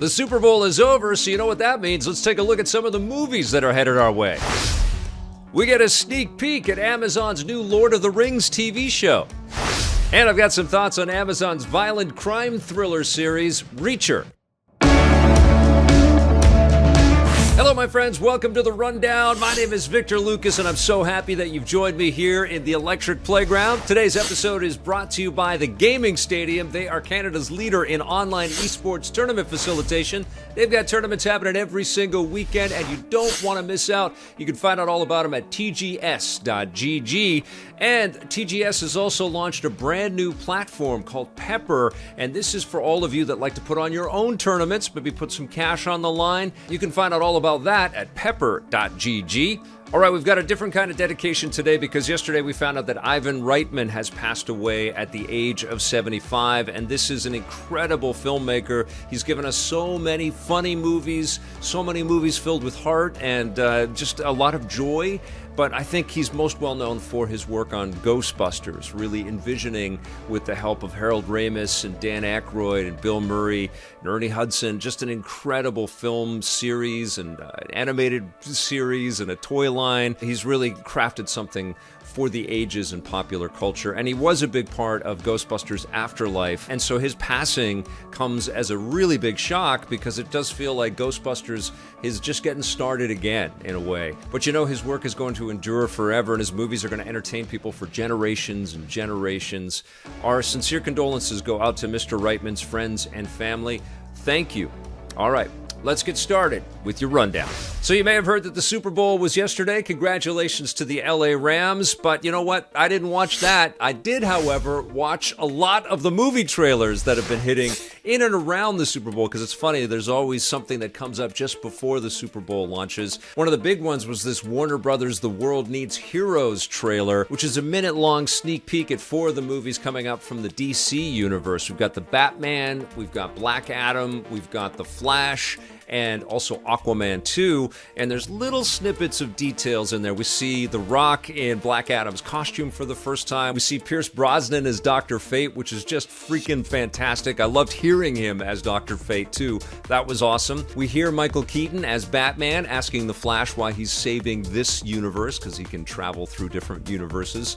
The Super Bowl is over, so you know what that means. Let's take a look at some of the movies that are headed our way. We get a sneak peek at Amazon's new Lord of the Rings TV show. And I've got some thoughts on Amazon's violent crime thriller series, Reacher. Hello, my friends. Welcome to The Rundown. My name is Victor Lucas, and I'm so happy that you've joined me here in the Electric Playground. Today's episode is brought to you by the Gaming Stadium. They are Canada's leader in online esports tournament facilitation. They've got tournaments happening every single weekend, and you don't want to miss out. You can find out all about them at tgs.gg. And TGS has also launched a brand new platform called Pepper, and this is for all of you that like to put on your own tournaments, maybe put some cash on the line. You can find out all about that at pepper.gg. All right, we've got a different kind of dedication today because yesterday we found out that Ivan Reitman has passed away at the age of 75, and this is an incredible filmmaker. He's given us so many funny movies, so many movies filled with heart and just a lot of joy. But I think he's most well known for his work on Ghostbusters, really envisioning, with the help of Harold Ramis and Dan Aykroyd and Bill Murray and Ernie Hudson, just an incredible film series and an animated series and a toy line. He's really crafted something for the ages in popular culture, and he was a big part of Ghostbusters Afterlife, and so his passing comes as a really big shock because it does feel like Ghostbusters is just getting started again in a way. But you know, his work is going to endure forever, and his movies are going to entertain people for generations and generations. Our sincere condolences go out to Mr. Reitman's friends and family. Thank you. All right. Let's get started with your rundown. So you may have heard that the Super Bowl was yesterday. Congratulations to the LA Rams. But you know what? I didn't watch that. I did, however, watch a lot of the movie trailers that have been hitting in and around the Super Bowl, because it's funny, there's always something that comes up just before the Super Bowl launches. One of the big ones was this Warner Brothers The World Needs Heroes trailer, which is a minute-long sneak peek at 4 of the movies coming up from the DC universe. We've got the Batman, we've got Black Adam, we've got the Flash, and also Aquaman 2, and there's little snippets of details in there. We see The Rock in Black Adam's costume for the first time. We see Pierce Brosnan as Dr. Fate, which is just freaking fantastic. I loved hearing him as Dr. Fate, too. That was awesome. We hear Michael Keaton as Batman, asking the Flash why he's saving this universe, because he can travel through different universes.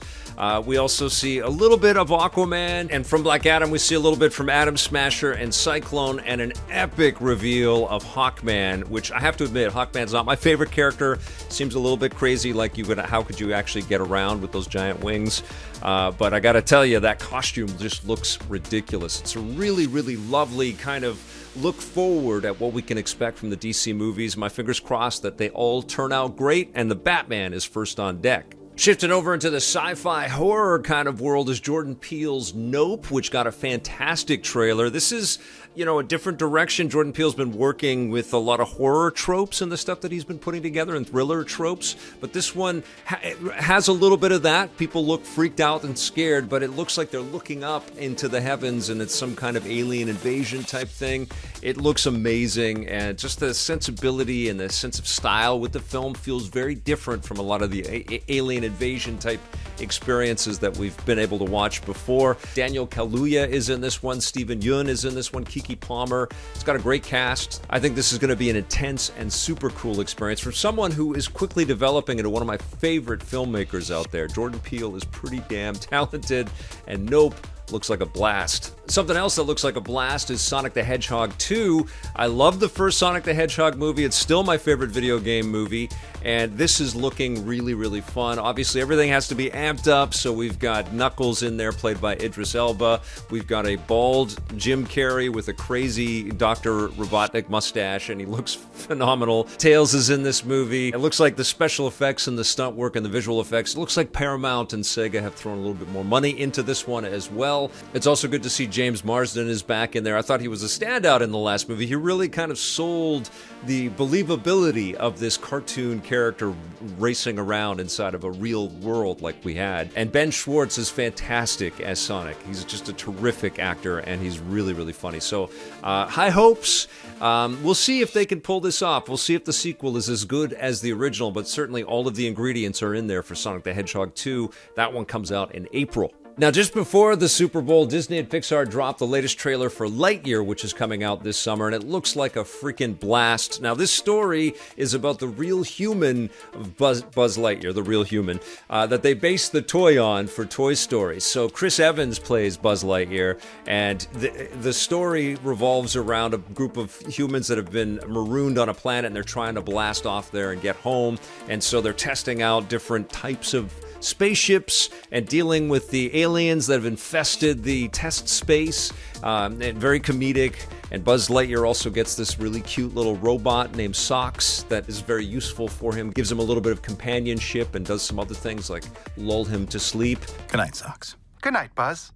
We also see a little bit of Aquaman, and from Black Adam, we see a little bit from Atom Smasher and Cyclone, and an epic reveal of Hawkman, which I have to admit, Hawkman's not my favorite character. Seems a little bit crazy, like how could you actually get around with those giant wings? But I gotta tell you, that costume just looks ridiculous. It's a really, really lovely kind of look forward at what we can expect from the DC movies. My fingers crossed that they all turn out great, and the Batman is first on deck. Shifting over into the sci-fi horror kind of world is Jordan Peele's Nope, which got a fantastic trailer. This is, a different direction. Jordan Peele's been working with a lot of horror tropes and the stuff that he's been putting together, and thriller tropes, but this one has a little bit of that. People look freaked out and scared, but it looks like they're looking up into the heavens, and it's some kind of alien invasion type thing. It looks amazing, and just the sensibility and the sense of style with the film feels very different from a lot of the alien invasion type experiences that we've been able to watch before. Daniel Kaluuya is in this one. Steven Yeun is in this one. Keke Palmer. It's got a great cast. I think this is going to be an intense and super cool experience for someone who is quickly developing into one of my favorite filmmakers out there. Jordan Peele is pretty damn talented, and Nope looks like a blast. Something else that looks like a blast is Sonic the Hedgehog 2. I love the first Sonic the Hedgehog movie. It's still my favorite video game movie, and this is looking really, really fun. Obviously, everything has to be amped up, so we've got Knuckles in there, played by Idris Elba. We've got a bald Jim Carrey with a crazy Dr. Robotnik mustache, and he looks phenomenal. Tails is in this movie. It looks like the special effects and the stunt work and the visual effects, it looks like Paramount and Sega have thrown a little bit more money into this one as well. It's also good to see James Marsden is back in there. I thought he was a standout in the last movie. He really kind of sold the believability of this cartoon character racing around inside of a real world like we had. And Ben Schwartz is fantastic as Sonic. He's just a terrific actor, and he's really, really funny. So, high hopes. We'll see if they can pull this off. We'll see if the sequel is as good as the original, but certainly all of the ingredients are in there for Sonic the Hedgehog 2. That one comes out in April. Now, just before the Super Bowl, Disney and Pixar dropped the latest trailer for Lightyear, which is coming out this summer, and it looks like a freaking blast. Now, this story is about the real human of Buzz Lightyear, the real human, that they based the toy on for Toy Story. So Chris Evans plays Buzz Lightyear, and the story revolves around a group of humans that have been marooned on a planet, and they're trying to blast off there and get home. And so they're testing out different types of spaceships and dealing with the aliens that have infested the test space. And very comedic. And Buzz Lightyear also gets this really cute little robot named Socks that is very useful for him, gives him a little bit of companionship and does some other things like lull him to sleep. Good night, Socks. Good night, Buzz.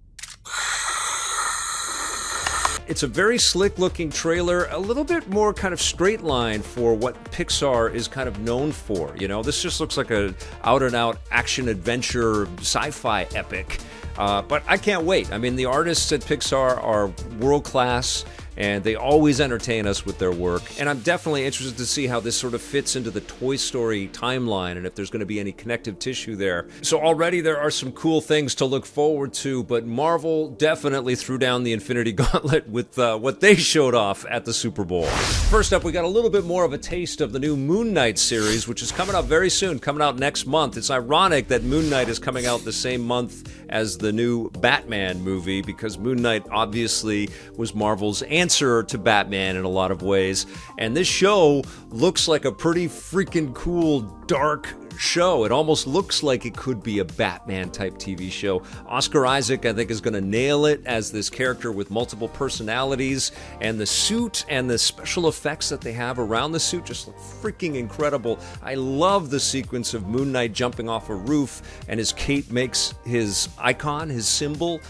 It's a very slick-looking trailer, a little bit more kind of straight line for what Pixar is kind of known for. You know, this just looks like a out-and-out action-adventure sci-fi epic. But I can't wait. I mean, the artists at Pixar are world-class, and they always entertain us with their work. And I'm definitely interested to see how this sort of fits into the Toy Story timeline and if there's going to be any connective tissue there. So already there are some cool things to look forward to, but Marvel definitely threw down the Infinity Gauntlet with what they showed off at the Super Bowl. First up, we got a little bit more of a taste of the new Moon Knight series, which is coming out very soon, coming out next month. It's ironic that Moon Knight is coming out the same month as the new Batman movie, because Moon Knight obviously was Marvel's answer to Batman in a lot of ways. And this show looks like a pretty freaking cool, dark show. It almost looks like it could be a Batman type TV show. Oscar Isaac, I think, is going to nail it as this character with multiple personalities, and the suit and the special effects that they have around the suit just look freaking incredible. I love the sequence of Moon Knight jumping off a roof and his cape makes his icon, his symbol.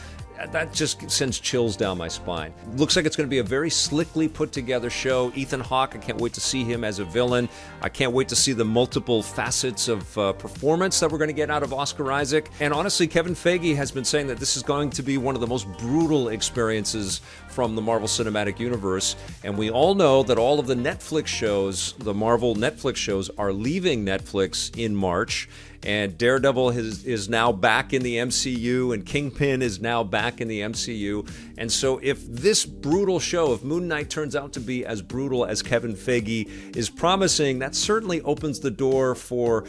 That just sends chills down my spine. Looks like it's going to be a very slickly put together show. Ethan Hawke, I can't wait to see him as a villain. I can't wait to see the multiple facets of performance that we're going to get out of Oscar Isaac. And honestly, Kevin Feige has been saying that this is going to be one of the most brutal experiences from the Marvel Cinematic Universe. And we all know that all of the Netflix shows, the Marvel Netflix shows, are leaving Netflix in March. And Daredevil is now back in the MCU, and Kingpin is now back in the MCU. And so if this brutal show, if Moon Knight turns out to be as brutal as Kevin Feige is promising, that certainly opens the door for,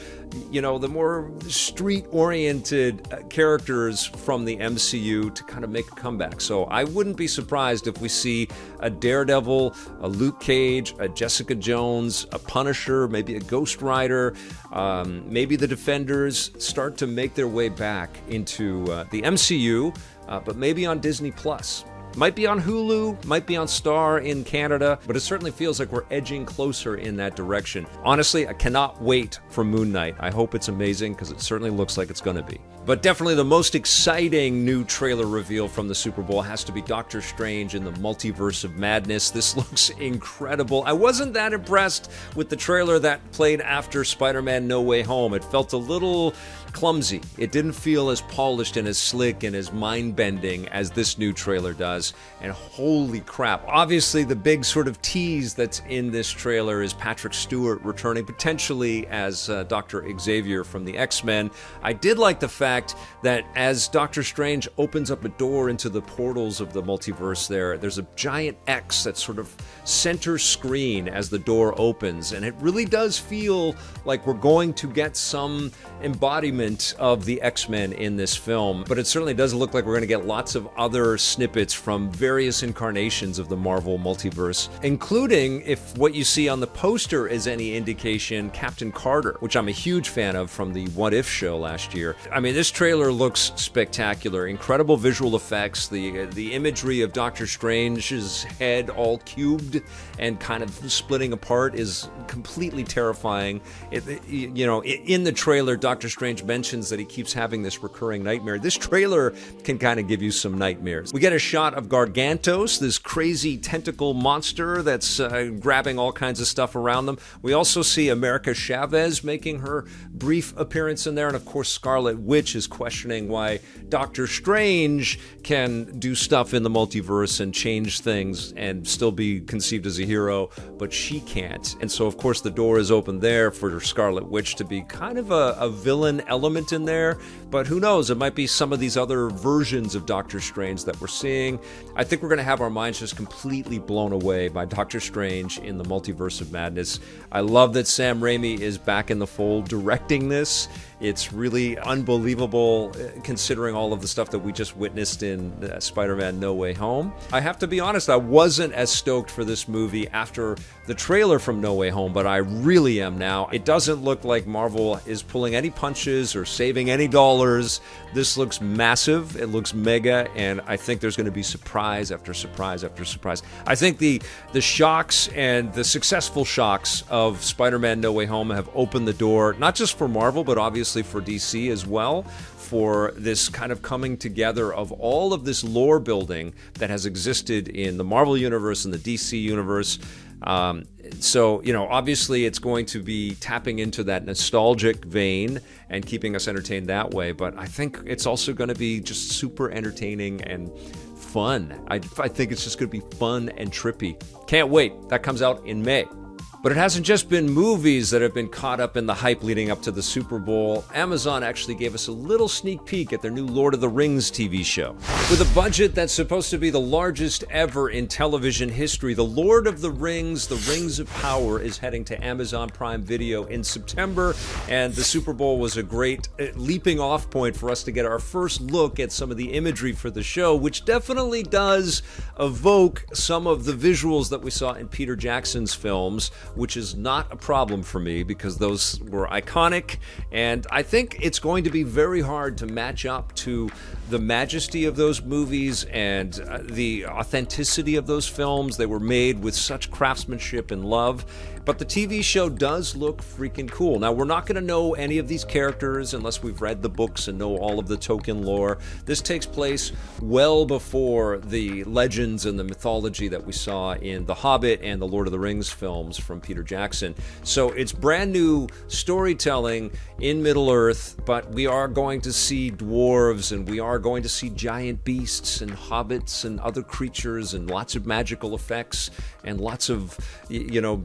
you know, the more street-oriented characters from the MCU to kind of make a comeback. So I wouldn't be surprised if we see a Daredevil, a Luke Cage, a Jessica Jones, a Punisher, maybe a Ghost Rider, maybe the Defenders start to make their way back into the MCU, but maybe on Disney Plus. Might be on Hulu, might be on Star in Canada, but it certainly feels like we're edging closer in that direction. Honestly, I cannot wait for Moon Knight. I hope it's amazing, because it certainly looks like it's going to be. But definitely the most exciting new trailer reveal from the Super Bowl has to be Doctor Strange in the Multiverse of Madness. This looks incredible. I wasn't that impressed with the trailer that played after Spider-Man No Way Home. It felt a little clumsy. It didn't feel as polished and as slick and as mind-bending as this new trailer does. And holy crap. Obviously, the big sort of tease that's in this trailer is Patrick Stewart returning potentially as Dr. Xavier from the X-Men. I did like the fact that as Doctor Strange opens up a door into the portals of the multiverse there's a giant X that's sort of center screen as the door opens. And it really does feel like we're going to get some embodiment of the X-Men in this film, but it certainly does look like we're going to get lots of other snippets from various incarnations of the Marvel multiverse, including, if what you see on the poster is any indication, Captain Carter, which I'm a huge fan of from the What If show last year. I mean, this trailer looks spectacular. Incredible visual effects. The imagery of Doctor Strange's head all cubed and kind of splitting apart is completely terrifying. In the trailer, Doctor Strange mentions that he keeps having this recurring nightmare. This trailer can kind of give you some nightmares. We get a shot of Gargantos, this crazy tentacle monster that's grabbing all kinds of stuff around them. We also see America Chavez making her brief appearance in there, and of course Scarlet Witch is questioning why Doctor Strange can do stuff in the multiverse and change things and still be conceived as a hero, but she can't. And so of course the door is open there for Scarlet Witch to be kind of a villain element in there, but who knows? It might be some of these other versions of Doctor Strange that we're seeing. I think we're going to have our minds just completely blown away by Doctor Strange in the Multiverse of Madness. I love that Sam Raimi is back in the fold directing this. It's really unbelievable considering all of the stuff that we just witnessed in Spider-Man No Way Home. I have to be honest, I wasn't as stoked for this movie after the trailer from No Way Home, but I really am now. It doesn't look like Marvel is pulling any punches or saving any dollars. This looks massive, it looks mega, and I think there's going to be surprise after surprise after surprise. I think the shocks and the successful shocks of Spider-Man No Way Home have opened the door, not just for Marvel, but obviously for DC as well, for this kind of coming together of all of this lore building that has existed in the Marvel Universe and the DC Universe. So, obviously it's going to be tapping into that nostalgic vein and keeping us entertained that way, but I think it's also going to be just super entertaining and fun. I think it's just going to be fun and trippy. Can't wait. That comes out in May. But it hasn't just been movies that have been caught up in the hype leading up to the Super Bowl. Amazon actually gave us a little sneak peek at their new Lord of the Rings TV show. With a budget that's supposed to be the largest ever in television history, the Lord of the Rings, The Rings of Power, is heading to Amazon Prime Video in September, and the Super Bowl was a great leaping off point for us to get our first look at some of the imagery for the show, which definitely does evoke some of the visuals that we saw in Peter Jackson's films, which is not a problem for me because those were iconic, and I think it's going to be very hard to match up to the majesty of those movies and the authenticity of those films. They were made with such craftsmanship and love, but the TV show does look freaking cool. Now, we're not going to know any of these characters unless we've read the books and know all of the Tolkien lore. This takes place well before the legends and the mythology that we saw in The Hobbit and the Lord of the Rings films from Peter Jackson. So it's brand new storytelling in Middle-earth, but we are going to see dwarves and we are going to see giant beasts and hobbits and other creatures and lots of magical effects and lots of,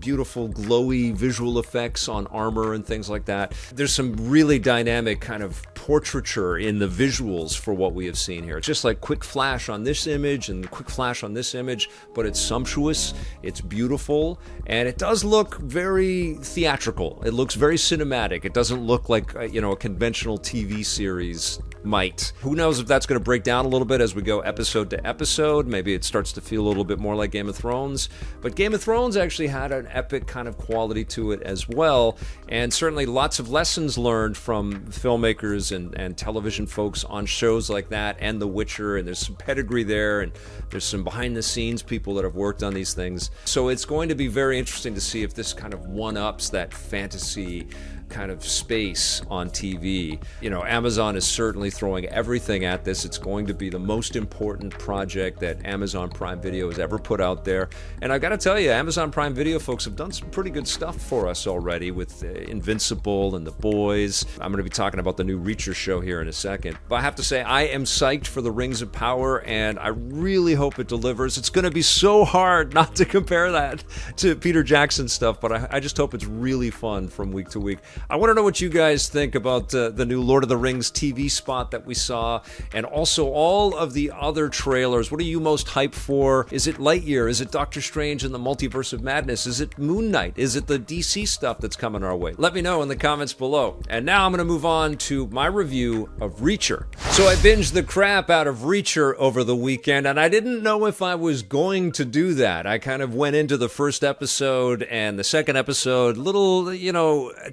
beautiful glowy visual effects on armor and things like that. There's some really dynamic kind of portraiture in the visuals for what we have seen here. It's just like quick flash on this image and quick flash on this image, but it's sumptuous, it's beautiful, and it does look very theatrical. It looks very cinematic. It doesn't look like a conventional TV series might. Who knows if that's going to break down a little bit as we go episode to episode. Maybe it starts to feel a little bit more like Game of Thrones. But Game of Thrones actually had an epic kind of quality to it as well, and certainly lots of lessons learned from filmmakers and television folks on shows like that and The Witcher, and there's some pedigree there, and there's some behind-the-scenes people that have worked on these things. So it's going to be very interesting to see if this kind of one-ups that fantasy kind of space on TV. Amazon is certainly throwing everything at this. It's going to be the most important project that Amazon Prime Video has ever put out there. And I've got to tell you, Amazon Prime Video folks have done some pretty good stuff for us already with Invincible and The Boys. I'm going to be talking about the new Reacher show here in a second. But I have to say, I am psyched for the Rings of Power, and I really hope it delivers. It's going to be so hard not to compare that to Peter Jackson stuff, but I just hope it's really fun from week to week. I want to know what you guys think about the new Lord of the Rings TV spot that we saw, and also all of the other trailers. What are you most hyped for? Is it Lightyear? Is it Doctor Strange and the Multiverse of Madness? Is it Moon Knight? Is it the DC stuff that's coming our way? Let me know in the comments below. And now I'm going to move on to my review of Reacher. So I binged the crap out of Reacher over the weekend, and I didn't know if I was going to do that. I kind of went into the first episode and the second episode a little,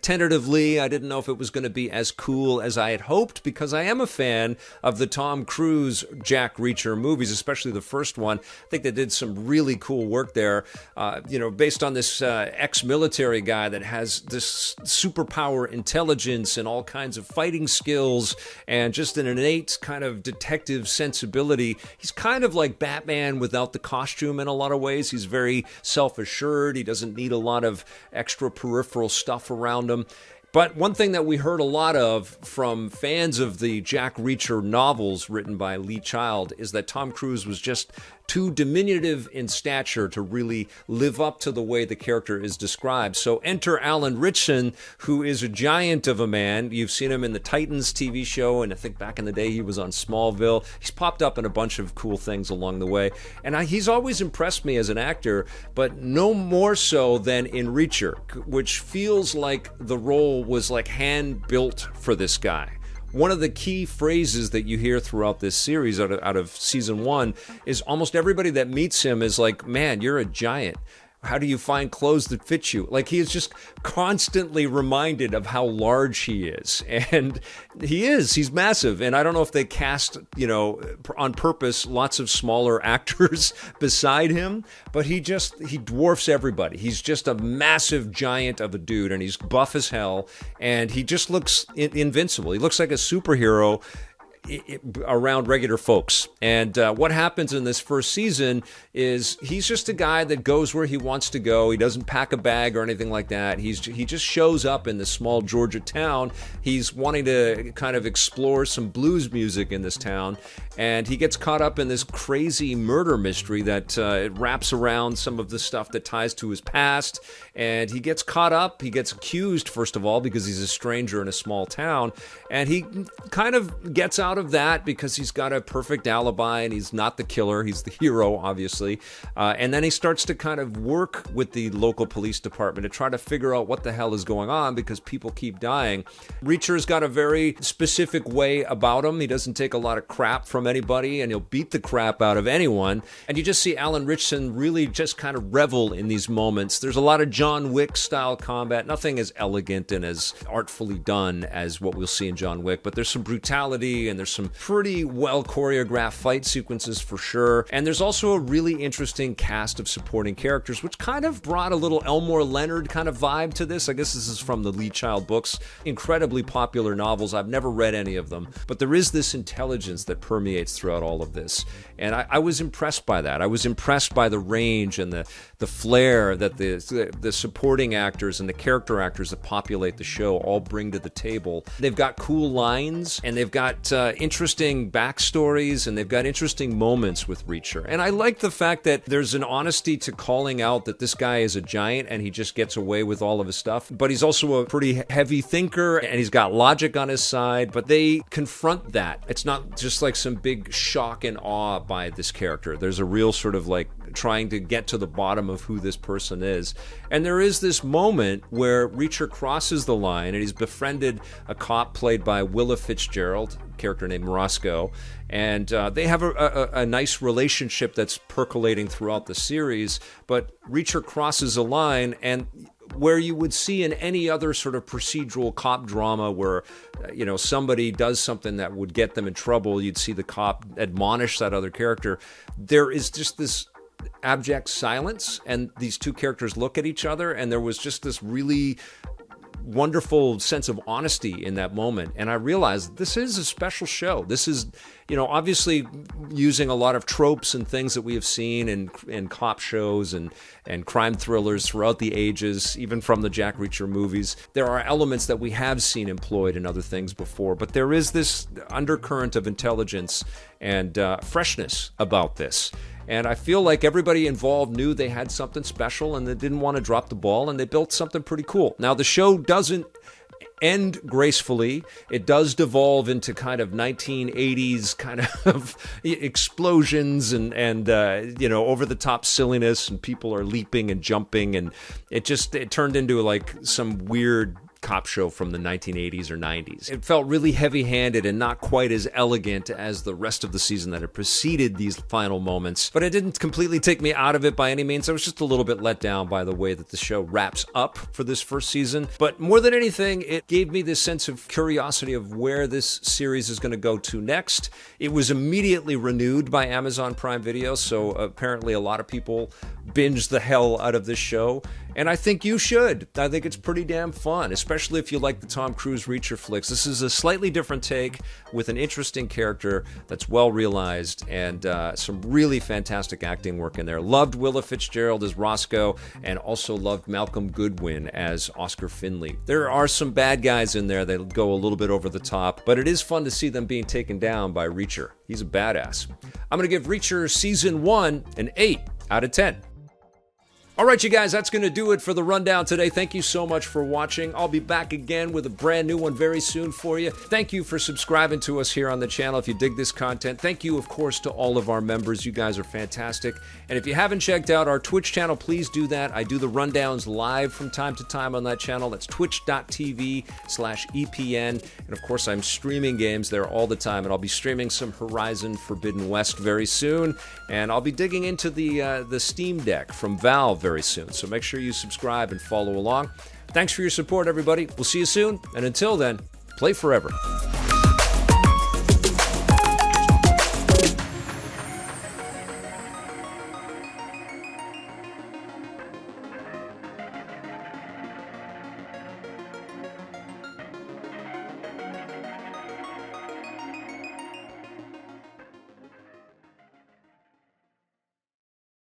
tentatively. I didn't know if it was going to be as cool as I had hoped, because I am a fan of the Tom Cruise Jack Reacher movies, especially the first one. I think they did some really cool work there, based on this ex-military guy that has this superpower intelligence and all kinds of fighting skills and just an innate kind of detective sensibility. He's kind of like Batman without the costume in a lot of ways. He's very self-assured. He doesn't need a lot of extra peripheral stuff around him. But one thing that we heard a lot of from fans of the Jack Reacher novels written by Lee Child is that Tom Cruise was just too diminutive in stature to really live up to the way the character is described. So enter Alan Ritchson, who is a giant of a man. You've seen him in the Titans TV show, and I think back in the day he was on Smallville. He's popped up in a bunch of cool things along the way. And he's always impressed me as an actor, but no more so than in Reacher, which feels like the role was like hand-built for this guy. One of the key phrases that you hear throughout this series out of season 1 is almost everybody that meets him is like, man, you're a giant. How do you find clothes that fit you? Like, he is just constantly reminded of how large he is. And he's massive. And I don't know if they cast, on purpose, lots of smaller actors beside him, but he dwarfs everybody. He's just a massive giant of a dude, and he's buff as hell. And he just looks invincible. He looks like a superhero around regular folks. And what happens in this first season is he's just a guy that goes where he wants to go. He doesn't pack a bag or anything like that. He just shows up in this small Georgia town. He's wanting to kind of explore some blues music in this town, and he gets caught up in this crazy murder mystery that it wraps around some of the stuff that ties to his past. And he gets caught up. He gets accused, first of all, because he's a stranger in a small town, and he kind of gets out of that because he's got a perfect alibi and he's not the killer. He's the hero, obviously. And then he starts to kind of work with the local police department to try to figure out what the hell is going on because people keep dying. Reacher's got a very specific way about him. He doesn't take a lot of crap from anybody, and he'll beat the crap out of anyone. And you just see Alan Ritchson really just kind of revel in these moments. There's a lot of John Wick style combat, nothing as elegant and as artfully done as what we'll see in John Wick, but there's some brutality and there's some pretty well choreographed fight sequences for sure. And there's also a really interesting cast of supporting characters, which kind of brought a little Elmore Leonard kind of vibe to this. I guess this is from the Lee Child books, incredibly popular novels. I've never read any of them, but there is this intelligence that permeates throughout all of this. And I was impressed by that. I was impressed by the range and the flair that the supporting actors and the character actors that populate the show all bring to the table. They've got cool lines, and they've got interesting backstories, and they've got interesting moments with Reacher. And I like the fact that there's an honesty to calling out that this guy is a giant and he just gets away with all of his stuff. But he's also a pretty heavy thinker, and he's got logic on his side, but they confront that. It's not just like some big shock and awe by this character. There's a real sort of like trying to get to the bottom of who this person is. And there is this moment where Reacher crosses the line, and he's befriended a cop played by Willa Fitzgerald, a character named Roscoe, and they have a nice relationship that's percolating throughout the series. But Reacher crosses a line, and where you would see in any other sort of procedural cop drama where, somebody does something that would get them in trouble, you'd see the cop admonish that other character. There is just this abject silence, and these two characters look at each other, and there was just this really wonderful sense of honesty in that moment. And I realized this is a special show. This is, obviously using a lot of tropes and things that we have seen in cop shows and crime thrillers throughout the ages, even from the Jack Reacher movies. There are elements that we have seen employed in other things before, but there is this undercurrent of intelligence and freshness about this. And I feel like everybody involved knew they had something special and they didn't want to drop the ball, and they built something pretty cool. Now, the show doesn't end gracefully. It does devolve into kind of 1980s kind of explosions and over-the-top silliness, and people are leaping and jumping, and it turned into like some weird cop show from the 1980s or 90s. It felt really heavy-handed and not quite as elegant as the rest of the season that had preceded these final moments, but it didn't completely take me out of it by any means. I was just a little bit let down by the way that the show wraps up for this first season, but more than anything, it gave me this sense of curiosity of where this series is going to go to next. It was immediately renewed by Amazon Prime Video, so apparently a lot of people binged the hell out of this show, And I think you should. I think it's pretty damn fun, especially if you like the Tom Cruise Reacher flicks. This is a slightly different take with an interesting character that's well realized and some really fantastic acting work in there. Loved Willa Fitzgerald as Roscoe and also loved Malcolm Goodwin as Oscar Finley. There are some bad guys in there that go a little bit over the top, but it is fun to see them being taken down by Reacher. He's a badass. I'm going to give Reacher Season 1 an 8 out of 10. All right, you guys, that's going to do it for the rundown today. Thank you so much for watching. I'll be back again with a brand new one very soon for you. Thank you for subscribing to us here on the channel if you dig this content. Thank you, of course, to all of our members. You guys are fantastic. And if you haven't checked out our Twitch channel, please do that. I do the rundowns live from time to time on that channel. That's twitch.tv/EPN. And of course, I'm streaming games there all the time. And I'll be streaming some Horizon Forbidden West very soon. And I'll be digging into the Steam Deck from Valve very soon. So make sure you subscribe and follow along. Thanks for your support, everybody. We'll see you soon. And until then, play forever.